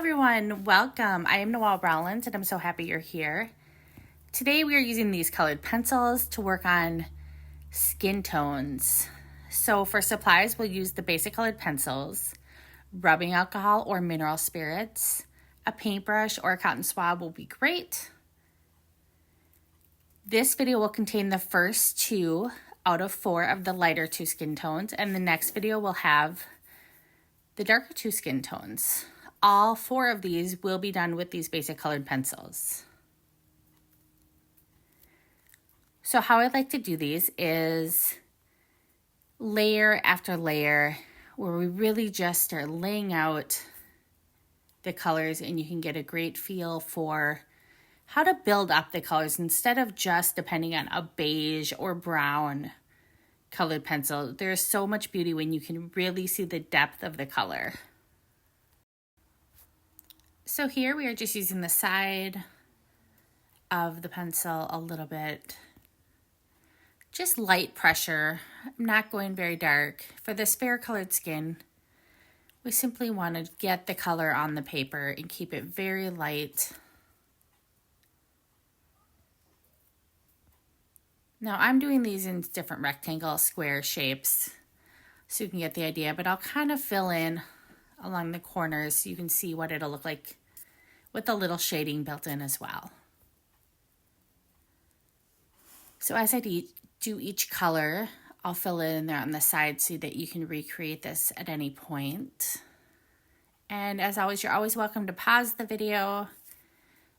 everyone, welcome. I am Noelle Rollins and I'm so happy you're here. Today we are using these colored pencils to work on skin tones. So for supplies, we'll use the basic colored pencils, rubbing alcohol or mineral spirits, a paintbrush or a cotton swab will be great. This video will contain the first 2 out of 4 of the lighter 2 skin tones, and the next video will have the darker 2 skin tones. All 4 of these will be done with these basic colored pencils. So how I like to do these is layer after layer, where we really just are laying out the colors and you can get a great feel for how to build up the colors instead of just depending on a beige or brown colored pencil. There's so much beauty when you can really see the depth of the color. So here we are just using the side of the pencil a little bit. Just light pressure. I'm not going very dark. For this fair colored skin, we simply want to get the color on the paper and keep it very light. Now I'm doing these in different rectangle, square shapes so you can get the idea, but I'll kind of fill in along the corners so you can see what it'll look like with a little shading built in as well. So as I do each color, I'll fill it in there on the side so that you can recreate this at any point. And as always, you're always welcome to pause the video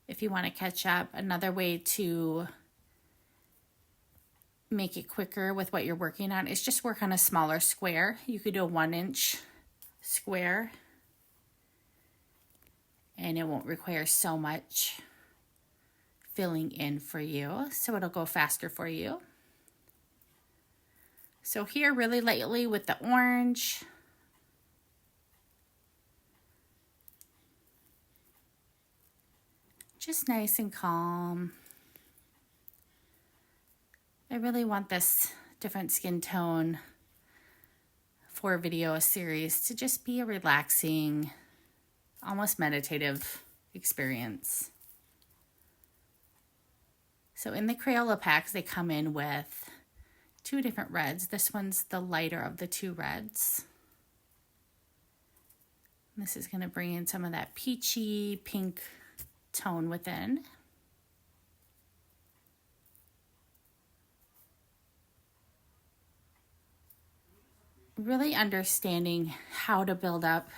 if you want to catch up. Another way to make it quicker with what you're working on is just work on a smaller square. You could do a 1-inch square and it won't require so much filling in for you, so it'll go faster for you. So here, really lightly with the orange. Just nice and calm. I really want this different skin tone for video series to just be a relaxing, almost meditative experience. So in the Crayola packs, they come in with 2 different reds. This one's the lighter of the 2 reds. And this is going to bring in some of that peachy pink tone within. Really understanding how to build up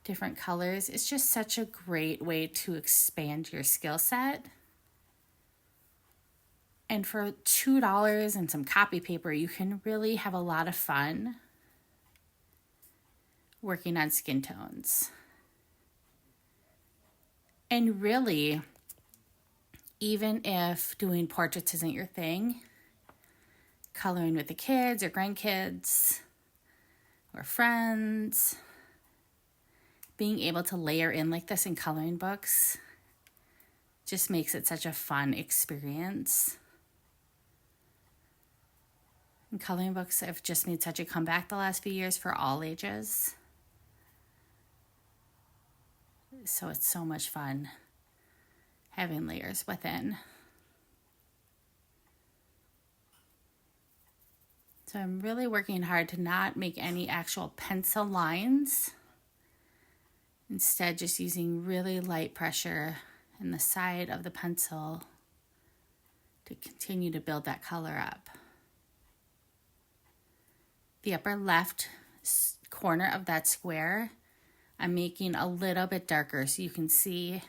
different colors is just such a great way to expand your skill set. And for $2 and some copy paper, you can really have a lot of fun working on skin tones. And really, even if doing portraits isn't your thing, coloring with the kids or grandkids or friends, being able to layer in like this in coloring books just makes it such a fun experience. And coloring books have just made such a comeback the last few years for all ages. So it's so much fun having layers within. So I'm really working hard to not make any actual pencil lines. Instead, just using really light pressure in the side of the pencil to continue to build that color up. The upper left corner of that square, I'm making a little bit darker so you can see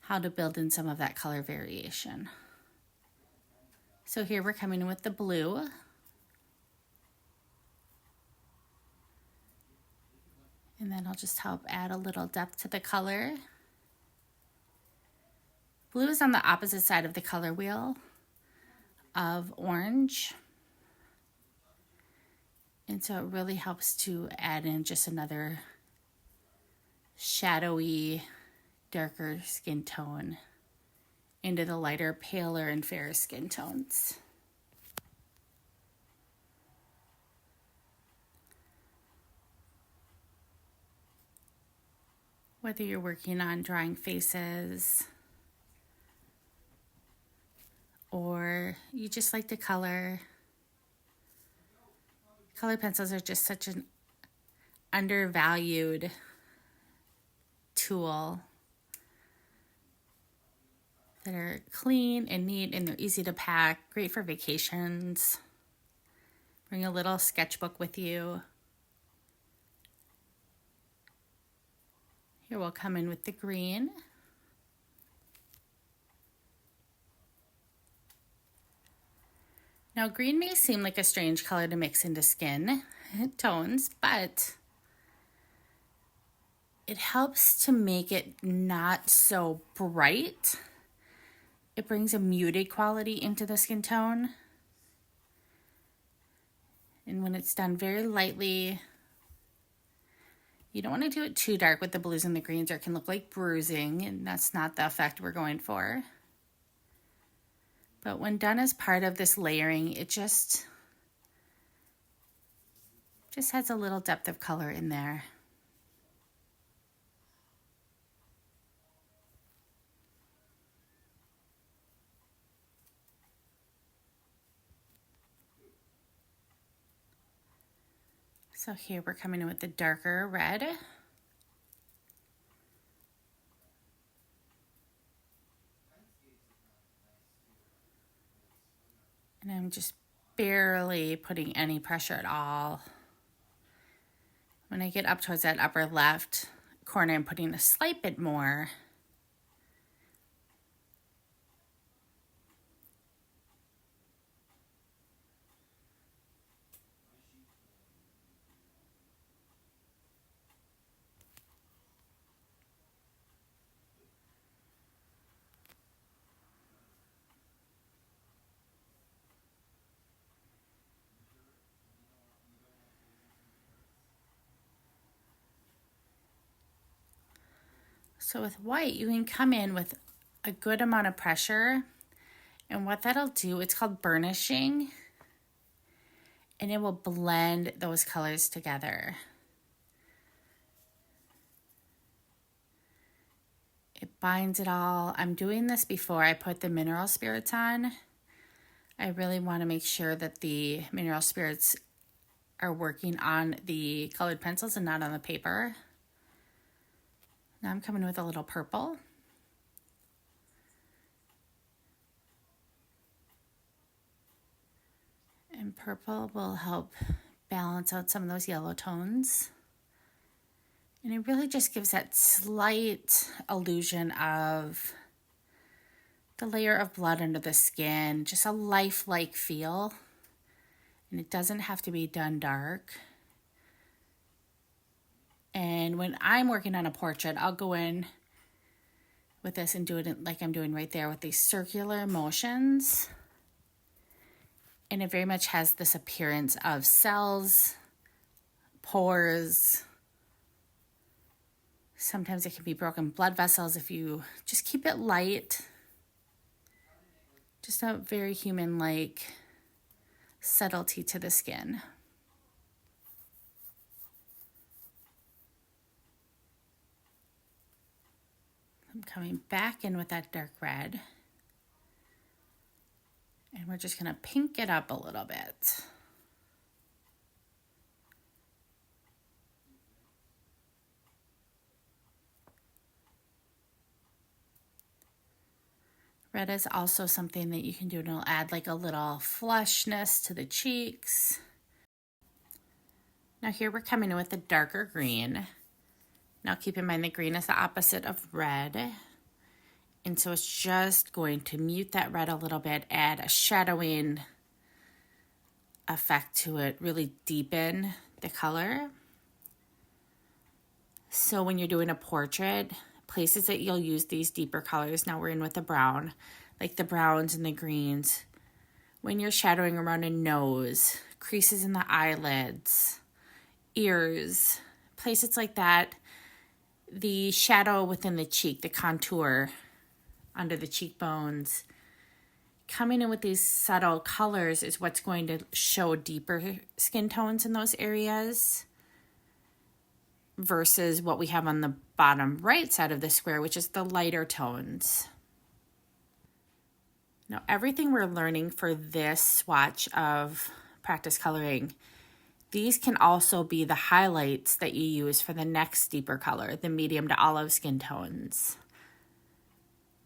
how to build in some of that color variation. So here we're coming in with the blue. And then I'll just help add a little depth to the color. Blue is on the opposite side of the color wheel of orange. And so it really helps to add in just another shadowy, darker skin tone into the lighter, paler, and fairer skin tones. Whether you're working on drawing faces or you just like to color. Color pencils are just such an undervalued tool that are clean and neat and they're easy to pack, great for vacations. Bring a little sketchbook with you. Here we'll come in with the green. Now green may seem like a strange color to mix into skin tones, but it helps to make it not so bright. It brings a muted quality into the skin tone. And when it's done very lightly, you don't want to do it too dark with the blues and the greens or it can look like bruising, and that's not the effect we're going for. But when done as part of this layering, it just has a little depth of color in there. So here we're coming in with the darker red. And I'm just barely putting any pressure at all. When I get up towards that upper left corner, I'm putting a slight bit more. So with white, you can come in with a good amount of pressure, and what that'll do, it's called burnishing, and it will blend those colors together. It binds it all. I'm doing this before I put the mineral spirits on. I really want to make sure that the mineral spirits are working on the colored pencils and not on the paper. Now I'm coming with a little purple. And purple will help balance out some of those yellow tones. And it really just gives that slight illusion of the layer of blood under the skin, just a lifelike feel. And it doesn't have to be done dark. And when I'm working on a portrait, I'll go in with this and do it like I'm doing right there with these circular motions. And it very much has this appearance of cells, pores. Sometimes it can be broken blood vessels if you just keep it light. Just a very human-like subtlety to the skin. I'm coming back in with that dark red. And we're just going to pink it up a little bit. Red is also something that you can do, and it'll add like a little flushness to the cheeks. Now here we're coming in with the darker green. Now keep in mind the green is the opposite of red. And so it's just going to mute that red a little bit, add a shadowing effect to it, really deepen the color. So when you're doing a portrait, places that you'll use these deeper colors, now we're in with the brown, like the browns and the greens. When you're shadowing around a nose, creases in the eyelids, ears, places like that, the shadow within the cheek, the contour under the cheekbones, coming in with these subtle colors is what's going to show deeper skin tones in those areas versus what we have on the bottom right side of the square, which is the lighter tones. Now, everything we're learning for this swatch of practice coloring, these can also be the highlights that you use for the next deeper color, the medium to olive skin tones.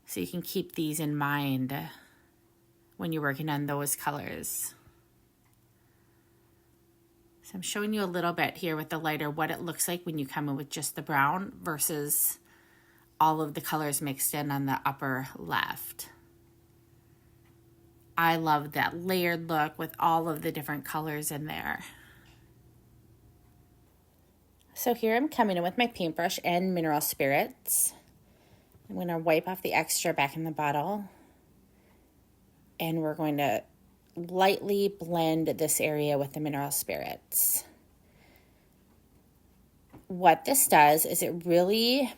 So you can keep these in mind when you're working on those colors. So I'm showing you a little bit here with the lighter what it looks like when you come in with just the brown versus all of the colors mixed in on the upper left. I love that layered look with all of the different colors in there. So here I'm coming in with my paintbrush and mineral spirits. I'm going to wipe off the extra back in the bottle. And we're going to lightly blend this area with the mineral spirits. What this does is it really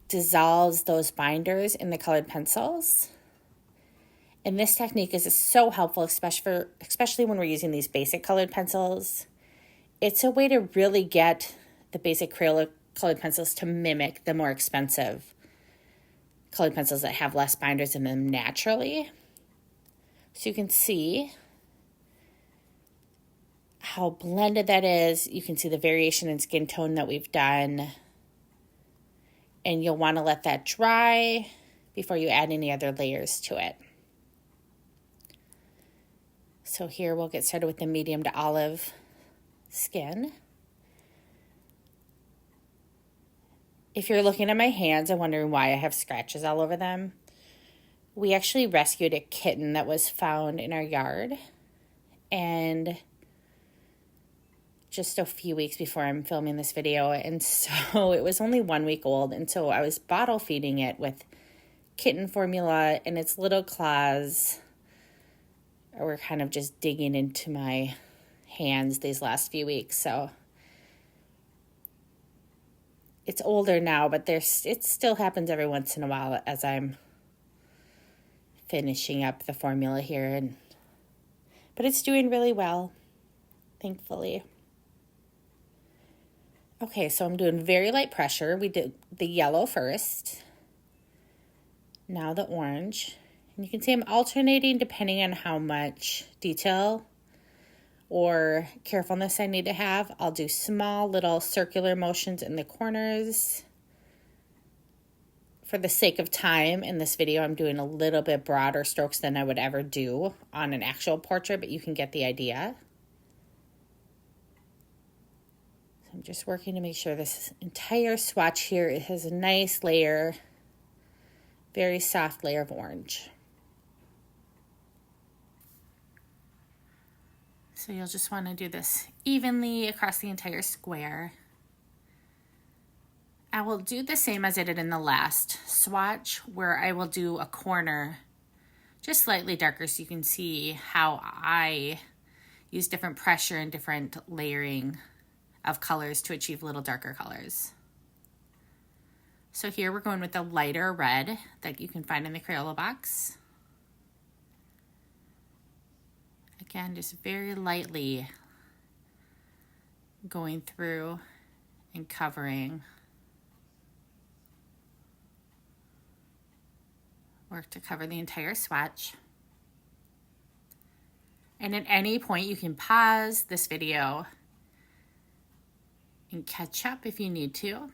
dissolves those binders in the colored pencils. And this technique is so helpful, especially when we're using these basic colored pencils. It's a way to really get the basic Crayola colored pencils to mimic the more expensive colored pencils that have less binders in them naturally. So you can see how blended that is. You can see the variation in skin tone that we've done. And you'll want to let that dry before you add any other layers to it. So here we'll get started with the medium to olive skin. If you're looking at my hands and wondering why I have scratches all over them, we actually rescued a kitten that was found in our yard, and just a few weeks before I'm filming this video, and so it was only 1 week old, and so I was bottle feeding it with kitten formula, and its little claws were kind of just digging into my hands these last few weeks. So it's older now, but it still happens every once in a while as I'm finishing up the formula here, but it's doing really well, thankfully. Okay, so I'm doing very light pressure. We did the yellow first, now the orange, and you can see I'm alternating depending on how much detail or carefulness I need to have. I'll do small little circular motions in the corners. For the sake of time in this video, I'm doing a little bit broader strokes than I would ever do on an actual portrait, but you can get the idea. So I'm just working to make sure this entire swatch here has a nice layer, very soft layer of orange. So you'll just want to do this evenly across the entire square. I will do the same as I did in the last swatch, where I will do a corner just slightly darker so you can see how I use different pressure and different layering of colors to achieve little darker colors. So here we're going with the lighter red that you can find in the Crayola box. Again, just very lightly going through and covering. Work to cover the entire swatch. And at any point you can pause this video and catch up if you need to.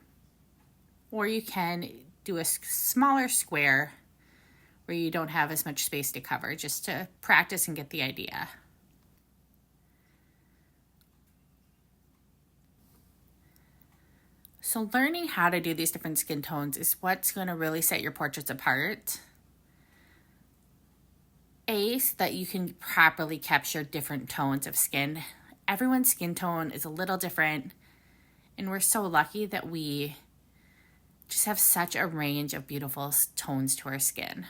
Or you can do a smaller square where you don't have as much space to cover, just to practice and get the idea. So learning how to do these different skin tones is what's going to really set your portraits apart. So that you can properly capture different tones of skin. Everyone's skin tone is a little different, and we're so lucky that we just have such a range of beautiful tones to our skin.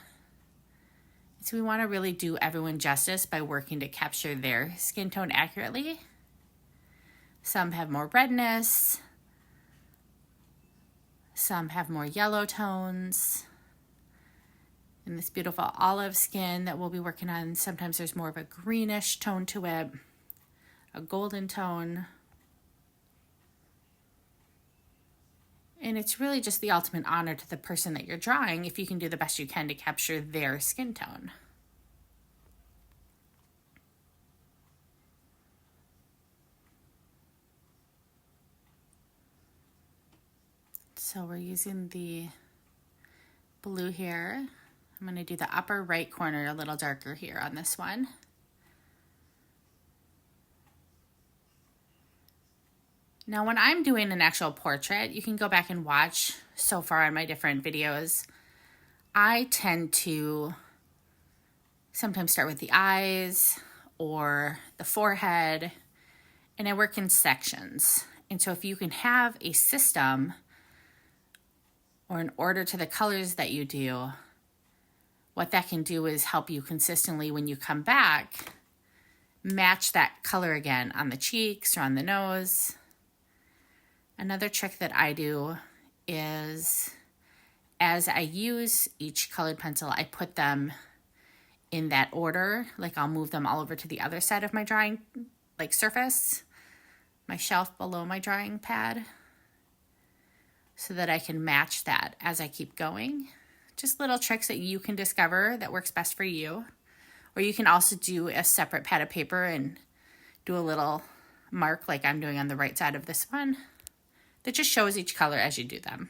So we want to really do everyone justice by working to capture their skin tone accurately. Some have more redness, some have more yellow tones. And this beautiful olive skin that we'll be working on, sometimes there's more of a greenish tone to it, a golden tone. And it's really just the ultimate honor to the person that you're drawing if you can do the best you can to capture their skin tone. So we're using the blue here. I'm going to do the upper right corner a little darker here on this one. Now when I'm doing an actual portrait, you can go back and watch so far on my different videos. I tend to sometimes start with the eyes or the forehead, and I work in sections. And so if you can have a system or an order to the colors that you do, what that can do is help you consistently when you come back, match that color again on the cheeks or on the nose. Another trick that I do is as I use each colored pencil, I put them in that order. Like I'll move them all over to the other side of my drawing surface, my shelf below my drawing pad, so that I can match that as I keep going. Just little tricks that you can discover that works best for you. Or you can also do a separate pad of paper and do a little mark like I'm doing on the right side of this one that just shows each color as you do them.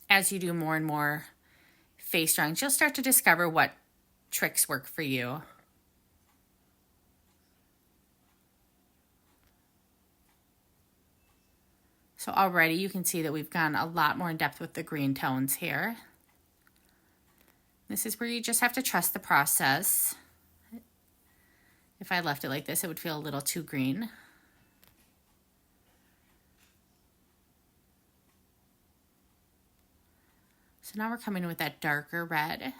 As you do more and more face drawings, you'll start to discover what tricks work for you. So already you can see that we've gone a lot more in depth with the green tones here. This is where you just have to trust the process. If I left it like this, it would feel a little too green. So now we're coming in with that darker red.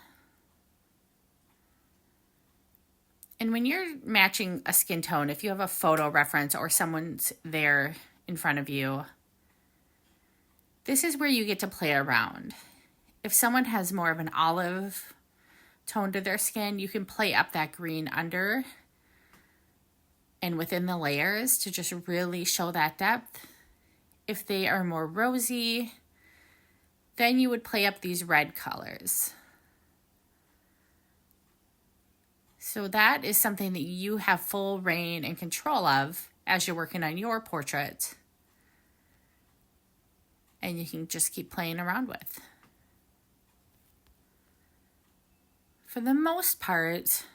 And when you're matching a skin tone, if you have a photo reference or someone's there in front of you, this is where you get to play around. If someone has more of an olive tone to their skin, you can play up that green under and within the layers to just really show that depth. If they are more rosy, then you would play up these red colors. So that is something that you have full reign and control of as you're working on your portrait. And you can just keep playing around with. For the most part,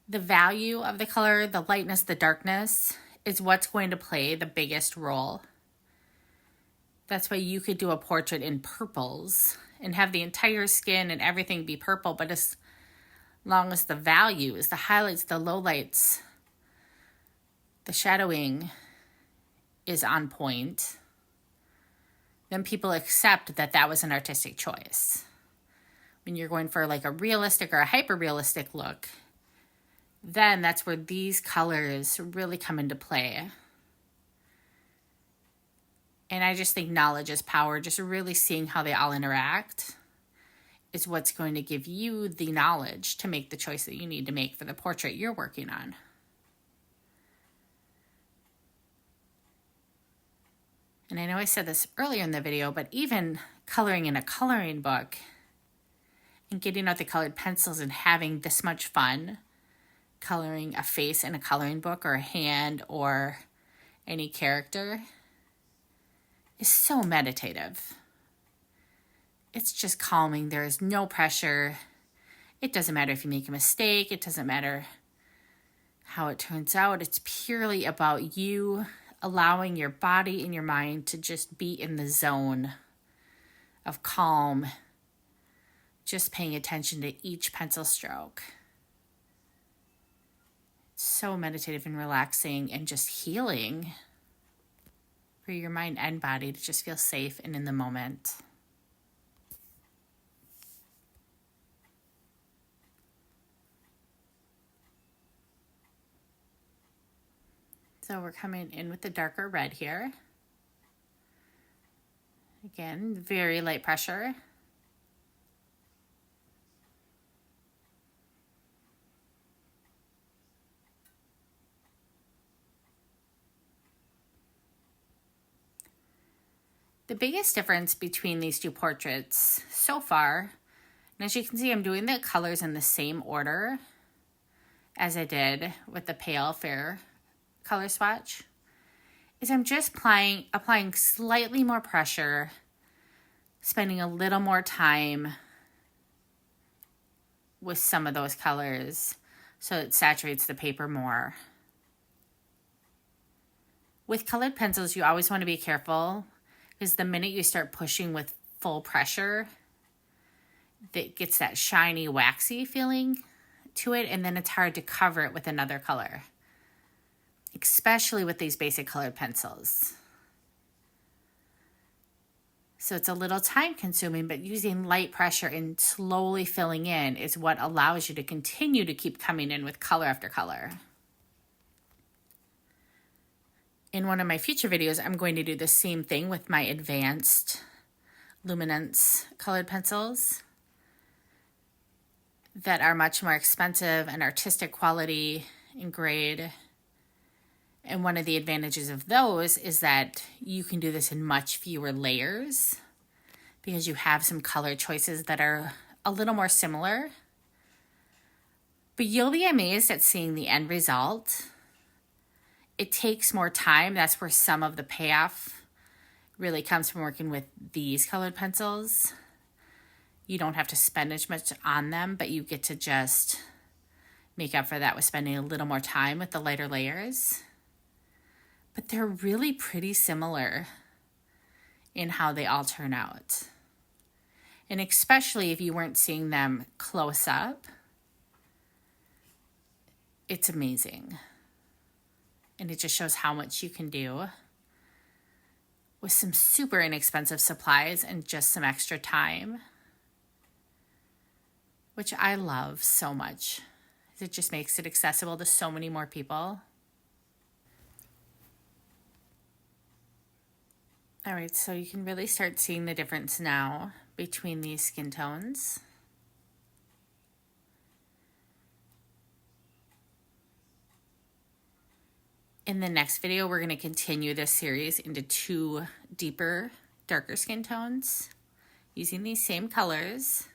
the value of the color, the lightness, the darkness, is what's going to play the biggest role. That's why you could do a portrait in purples and have the entire skin and everything be purple, but as long as the values, the highlights, the lowlights, the shadowing is on point, then people accept that that was an artistic choice. When you're going for like a realistic or a hyper-realistic look, then that's where these colors really come into play. And I just think knowledge is power. Just really seeing how they all interact is what's going to give you the knowledge to make the choice that you need to make for the portrait you're working on. And I know I said this earlier in the video, but even coloring in a coloring book and getting out the colored pencils and having this much fun coloring a face in a coloring book or a hand or any character is so meditative. It's just calming. There is no pressure. It doesn't matter if you make a mistake. It doesn't matter how it turns out. It's purely about you allowing your body and your mind to just be in the zone of calm, just paying attention to each pencil stroke. It's so meditative and relaxing and just healing for your mind and body to just feel safe and in the moment. So we're coming in with the darker red here. Again, very light pressure. The biggest difference between these two portraits so far, and as you can see, I'm doing the colors in the same order as I did with the pale fair color swatch, is I'm just applying slightly more pressure, spending a little more time with some of those colors so it saturates the paper more. With colored pencils, you always want to be careful because the minute you start pushing with full pressure, it gets that shiny, waxy feeling to it, and then it's hard to cover it with another color, especially with these basic colored pencils. So it's a little time consuming, but using light pressure and slowly filling in is what allows you to continue to keep coming in with color after color. In one of my future videos, I'm going to do the same thing with my advanced luminance colored pencils that are much more expensive and artistic quality and grade. And one of the advantages of those is that you can do this in much fewer layers because you have some color choices that are a little more similar. But you'll be amazed at seeing the end result. It takes more time. That's where some of the payoff really comes from working with these colored pencils. You don't have to spend as much on them, but you get to just make up for that with spending a little more time with the lighter layers. But they're really pretty similar in how they all turn out. And especially if you weren't seeing them close up, it's amazing. And it just shows how much you can do with some super inexpensive supplies and just some extra time, which I love so much. It just makes it accessible to so many more people. All right, so you can really start seeing the difference now between these skin tones. In the next video, we're going to continue this series into 2 deeper, darker skin tones using these same colors.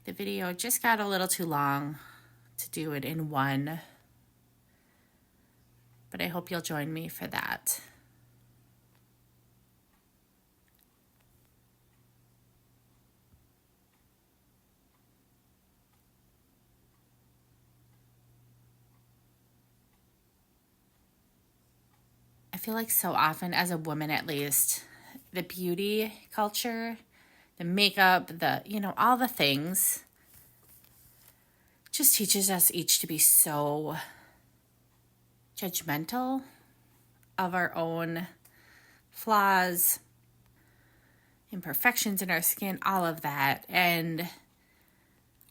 The video just got a little too long to do it in one, but I hope you'll join me for that. I feel like so often, as a woman at least, the beauty culture, the makeup, all the things, just teaches us each to be so judgmental of our own flaws, imperfections in our skin, all of that. And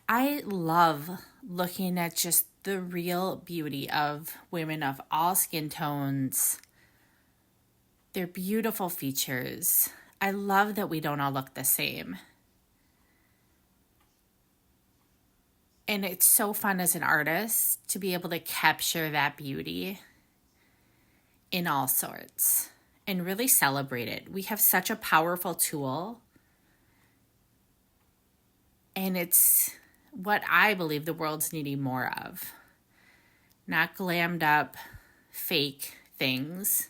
I love looking at just the real beauty of women of all skin tones, their beautiful features. I love that we don't all look the same. And it's so fun as an artist to be able to capture that beauty in all sorts and really celebrate it. We have such a powerful tool, and it's what I believe the world's needing more of. Not glammed up, fake things,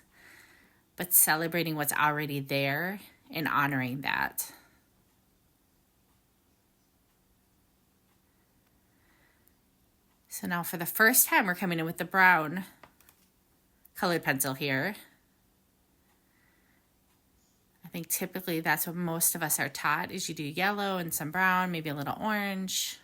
but celebrating what's already there and honoring that. So now for the first time, we're coming in with the brown colored pencil here. I think typically that's what most of us are taught, is you do yellow and some brown, maybe a little orange.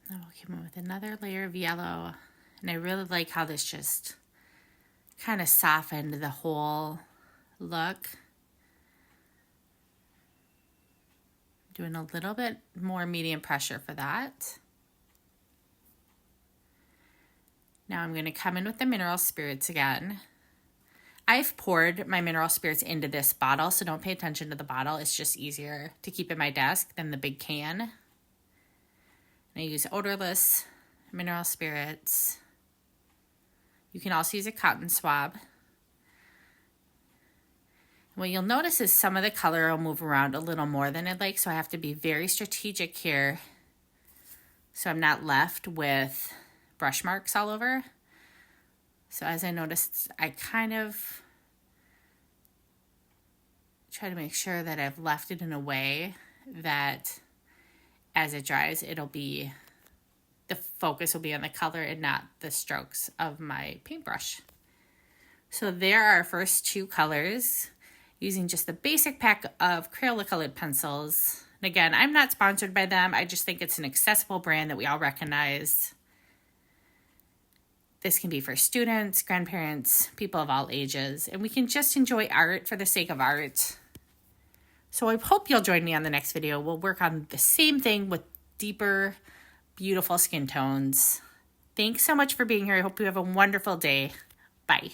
Now we'll come in with another layer of yellow. And I really like how this just kind of softened the whole look. Doing a little bit more medium pressure for that. Now I'm going to come in with the mineral spirits again. I've poured my mineral spirits into this bottle, so don't pay attention to the bottle. It's just easier to keep in my desk than the big can. And I use odorless mineral spirits. You can also use a cotton swab. What you'll notice is some of the color will move around a little more than I'd like, so I have to be very strategic here so I'm not left with brush marks all over. So as I noticed, I kind of try to make sure that I've left it in a way that as it dries, the focus will be on the color and not the strokes of my paintbrush. So there are our first two colors using just the basic pack of Crayola colored pencils. And again, I'm not sponsored by them. I just think it's an accessible brand that we all recognize. This can be for students, grandparents, people of all ages, and we can just enjoy art for the sake of art. So I hope you'll join me on the next video. We'll work on the same thing with deeper, beautiful skin tones. Thanks so much for being here. I hope you have a wonderful day. Bye.